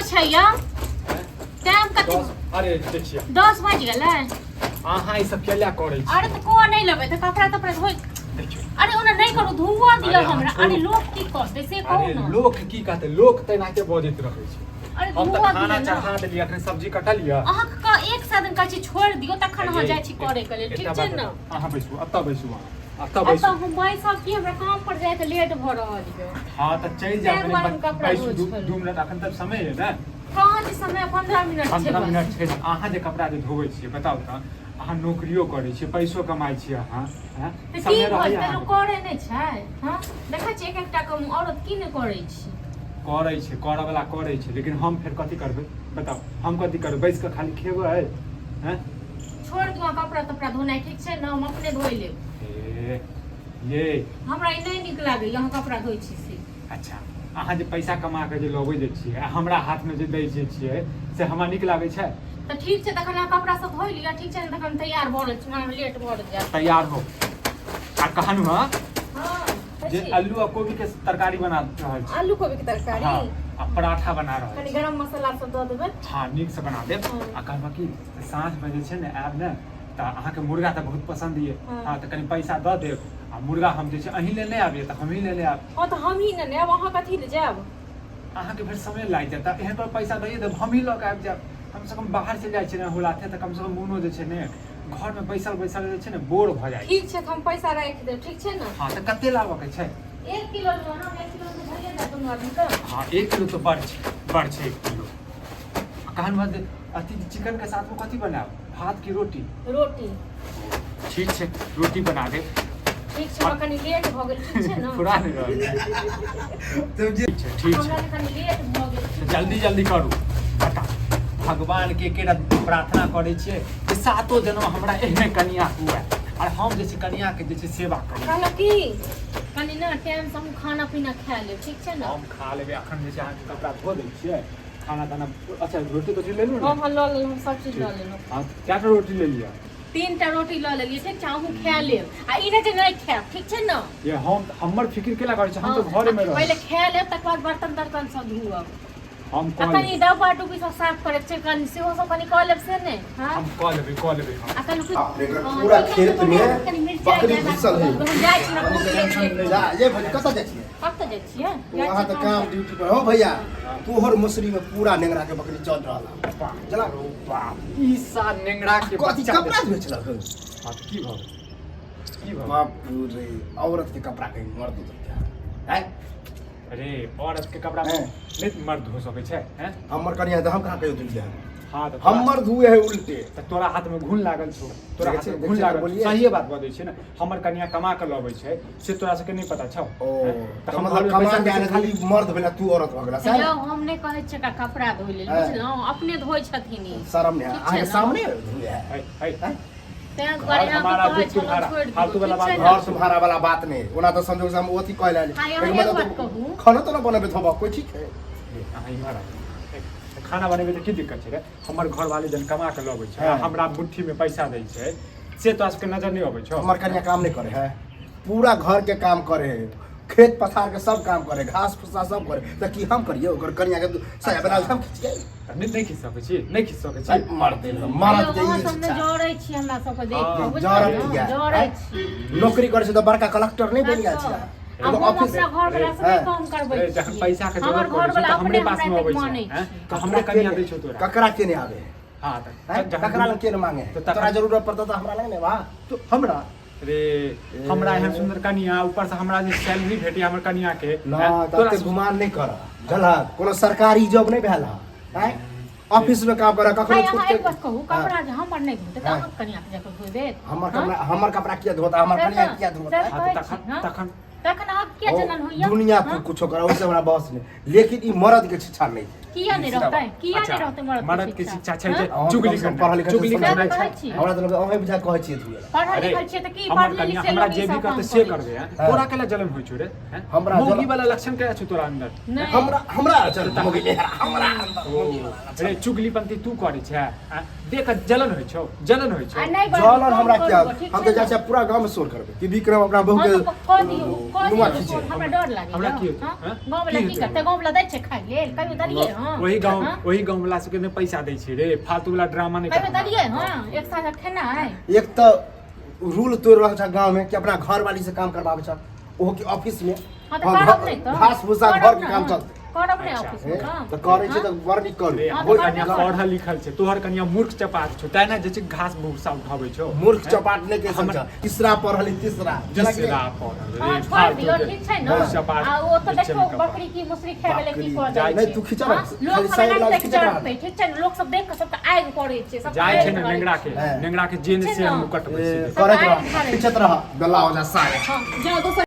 होइ छै या टाइम कते अरे देखिए 10 बज गेलै अहाँ ई सब केला करै छी अरे त को नहीं लेबै त कपड़ा तपड़ा धोइ देखियो अरे ओना नहीं करू धुआ दिया अरे हमरा छोड़ू। अरे लोग की कहते से कहू अरे ना लोक की कहते लोक तेनाहिते बजैत रहै छै अरे हम धुआ तऽ खाना दिया चढ़ा देलियै अखन सब्जी कटलियै अहाँ का एक साधन कहै छी छोड़ दियो तखन अहाँ जाइ छी करे के लेल ठीक छै ना अहाँ बैसू एतऽ बैसू एतऽ अब बैसू तो हम भाई सब की हमरा काम पर जाए त लेट भ रहल है हाँ तऽ चलि चारि बार हम जाओ कपड़ा बैसू धोइ छलहुँ। 2 मिनट अखन तक समय है ना कहाँ छै समय 15 मिनट छै 15 बस। मिनट छै अहाँ जे कपड़ा जे धोबै छियै बताउ तऽ अहाँ नौकरियो करै छियै पैसो कमाइ छियै अहाँ हैं तऽ की समय रहैया भऽ अहाँके। करे नहि छै हां देखै छी एक एकटा के औरत की नहि करै छी करै छै करऽवला करै छै लेकिन हम फेर कथी करबै बताउ हम कथी करबै बैस कऽ खाली खेबै हैं छोड़ दियो कपड़ा तपड़ा धोनाइ ठीक छै ना हम अपने धोइ लेब ए ये हमरा ई नहीं नीक लागै अहाँ कपड़ा धोइ छी से अच्छा अहाँ जे पैसा कमा के जे लबै जे छियै आ हमरा हाथमे जे दै जे छियै से हमरा नीक लागै छै तऽ ठीक छै तखन अहाँ कपड़ा सब धोइ लिअ ठीक छै ने तखन तैयार भऽ रहल छी हमरा लेट भऽ जायत तैयार हो आ कहनु हाँ हां जे आलू आ कोबी के तरकारी बना रहल छी आलू कोबी के तरकारी हाँ, आ पराठा बना रहल कनी छी गरम मसाला सब दऽ देबै हाँ नीक से बना देब हाँ। आ कहबा कि साँझ में जे छै ने आयब ने तऽ अहाँके मुर्गा तऽ बहुत पसन्द ये हाँ। हाँ तऽ कनी पैसा दऽ देब आ मुर्गा हम जे छै अहीं ले नहि आबिए तऽ हमहीं ले आयब हां तऽ हम ही ने लेब अहाँ कथी ले जायब अहाँके फेर समय लागि जायत एहन पर पैसा दैए देब हमहीं लऽ के आबि जायब कम से कम बाहर चलि जाइ छै ने हुलाथे तऽ कम से कम मोनो जे छै ने घर में बैसल बैसल जे छै ने बोर भऽ जाइ छै ठीक छै तऽ हम पैसा राखि देब ठीक छै ने हाँ तऽ कते लाबऽ के छै 1 किलो लो ना 1 किलो तो भइए जात दुनू आदमी का हाँ 1 किलो तो बड़ छै 1 किलो कहन बाद अथी चिकन के साथ में कथी बनाब भात की रोटी रोटी ठीक छै रोटी बना देब ठीक छै कनी लेट भऽ गेल ठीक छै ने फुरा नहीं रहल ठीक छै ठीक हमरा छै कनी लेट भऽ गेल तऽ जल्दी जल्दी करू बता भगवान के एकेटा प्रार्थना करै छियै कि सातो जन्म हमरा एहने कनिया हुए और हम जे छै कनिया के जे छै सेवा करी कहलक की कनी ना टाइम से हम खाना पीना खा लेब ठीक छै ने हम खा लेबै अखन जे छै अहाँके कपड़ा धो दै छियै खाना ताना अच्छा रोटी तो ले लू हम ने लऽ लेलहुँ सब चीज लऽ लेलहुँ हाँ कएटा रोटी ले लिया 3टा रोटी लऽ लेलियै ठीक छै अहूँ खा लेब आ ई नहि जे नहि खायब ठीक छै ने ये हम हमर फिक्र केला करै छै हम तो घरे में पहिले रहै खा लेब तकर बाद बर्तन तर्तन सब धुअब हम आ कह कनी डब्बा डुब्बी सब साफ करे छै कनी सेहो सब कनी कऽ लेब से ने हां हम कह लेबै हम आ कनी बाप रे, पूरा खेत में कनी मिरचाई बकरी ज्यादा घुसल है। हम जाइ छी ना जा ये भाई कतऽ जाइ छियै कतऽ जाइ छियै वहाँ तऽ काम ड्यूटी पर हो भैया तोहर मसूरी में पूरा नेंगरा के बकरी चल रहल चला बाप ई सा नेंगरा के कथी बच्चा कपड़ा बेचलक हाँ तो की भऽ की भऽ बाप रे औरत के कपड़ा कहीं मर्द देता है अरे औरत के कपड़ा में नहीं मर्द धो सकै छै हैं हमर कनिया तो हम कहाँ कहियो दिलिया हाँ तो हमर धुए है उल्टे तऽ तोरा हाथ में घून लागल छौ तोरा हाथ में देखै घून छै, लागल बोलिए। सही बात बदै छै ना हमर कनिया कमा के लबै छै से तोरा सबके नहीं पता छौ ओ हैं? तऽ तो हम मतलब घर में कमा पैसा के आने देके खाली मर्द भेला तू औरत भऽ गेला यौ सर हम नहीं कहै छियै का कपड़ा धोइ लेल हाँ। बुझलहुँ अपने धोइ छथिन ई शर्म नहीं ठीक छै आके ने? सामने धुए है है है तें घर दुआरे हम हमारा कहै दूध छलहुँ तुम्हारा, छोड़ि दियौ, फालतू वाला ठीक छै बात ने? घर तुम्हारा वाला बात नहीं ओना तो समझो हम ओथी कहले हाँ, यहाँ एक बात कहूँ। खाना तो ना बनेबे थोबा कोई ठीक है अहाँ इम्हर आउ। खाना बनेबै तऽ की दिक्कत छै रे हमर घर वाले जन कमा के लबै छै हाँ। हमरा मुट्ठी में पैसा दै छै से तो सबके नजर नहीं अबै छौ हमर कन्या काम नहीं करे है पूरा घर के काम करे है खेत पथार के सब काम करे घास फूसा सब करे तो की हम करिए ओकर कन्या के सया बना हम खींचिए नहीं खींच सकै छी नहीं खींच सकै छी मर दे मरद के अहाँ ई सबमे इच्छा जरै छी हमरा सबके देख हाँ, के जरत बुझलियै किया? ने? जरै छी नौकरी करे से तो बड़का कलेक्टर नहीं बन गया अब छै हम ऑफिस अपना घर वाला से हाँ। नहीं काम करबै ए, जखन छी। पैसा के हमर जरूरत घर पड़ै छै वाला तऽ हमरे अपने पास में हमरा अबै तक छै मानै हैं? छी तऽ हमरे कनिया दै छौ तोरा ककरा के नहीं आवे हाँ हैं? तऽ ककरा लग के नहीं मांगे तो तखन- तोरा जरूरत पड़ता तो हमरा लग नहीं बा तो हमरा रे हमरा एहन सुंदर कनिया ऊपर से हमरा जे सैलरी भेटी हमर कनिया के ना हैं? तते गुमान नहीं कर जला कोनो सरकारी जॉब नहीं भेला हैं ऑफिस में काम करे ककरो भाई छूट अहाँ के एक बात कहू हाँ। कपड़ा जे हमर नहीं धोते हाँ। तऽ अहाँ कनिया के जाकर धोइ देत हमर कपड़ा किया धोता हमर कन्या किया धोता सर- हाँ, तो कहै छी, हाँ? तखन तखन अहाँ किया जनन होइया दुनिया हाँ? कुछो करा ओइसे हमरा बस नहीं लेकिन ई मर्द के शिक्षा नहीं किया नहीं रहतै किया अच्छा, नहीं रहतै मर्द के शिक्षा छै जे हाँ? चुगली हम करना पढ़ल लिखल चुगली समझ करना नहीं छै छी। हमरा तो ओहे बुझा कहै छियै धुए पढ़ल अरे, लिखल छियै तऽ की हमर पढ़ले कनिया लिखे हमरा लोग जे ई भी सब करते काम से करै करबे हैं हाँ। तोरा केला जलन होइ छौ रे हैं? हमरा मौगी जलन- वाला लक्षण क्या छै तोरा अंदर नहीं हमरा चल हो गेलै हमरा अंदर हो गेलै। अरे चुगलीपंती तू करे छै हैं? देख जलन होइ छौ जलन होइ छौ आ नहीं बड़ जलन हमरा काम क्या करू, ठीक हम छै तो ने? चाचा पूरा गांव में शोर करबे कि विक्रम अपना बहू हाँ, के तो कह दियौ नुआ तो खींचे हमरा डर लागे हमरा की हेतै? हाँ? हाँ? गाँव वाला की की हेतै? करते गाँव वाला दै छै खाइ लेल कहियो दलिए हाँ वही गांव वाला सबके ने पैसा दै छै रे फालतू वाला ड्रामा नहीं कहियो दलिए हां एक साथ खेना है एक तो रूल तोड़ रहा था गांव में कि अपना घर वाली से काम करवावे छ ओहो की ऑफिस में हाँ, तो करब नहीं तो। घास भूसा घर के काम चलते करब नहीं ऑफिस में काम तो करे छै तो वर नहीं करू हाँ, कोई तो कन्या करब। पढ़ल लिखल छै तोहर कन्या मूर्ख चपाट छौ तै ना जे छै घास भूसा उठाबै छौ मूर्ख चपाट नहीं के समझ तीसरा पढ़ली तीसरा तीसरा पढ़ल हाँ रे छोड़ दियो ठीक छै ना मूर्ख चपाट आ वो तो देखो बकरी की मुसरी खाए वाले की कर जाय जाय नहीं तू खिचा हाँ, खाली लोग साइड हमरा वाला देख खिचा चढ़ते ठीक छै लोग सब देख के सब आग पड़े छै सब जाय छै आगि ना पड़ै छै। नेंगरा के जेन छै से ना। हम कटबै छै करे खिचत रह बेला हो जा साया हाँ जाओ दोसर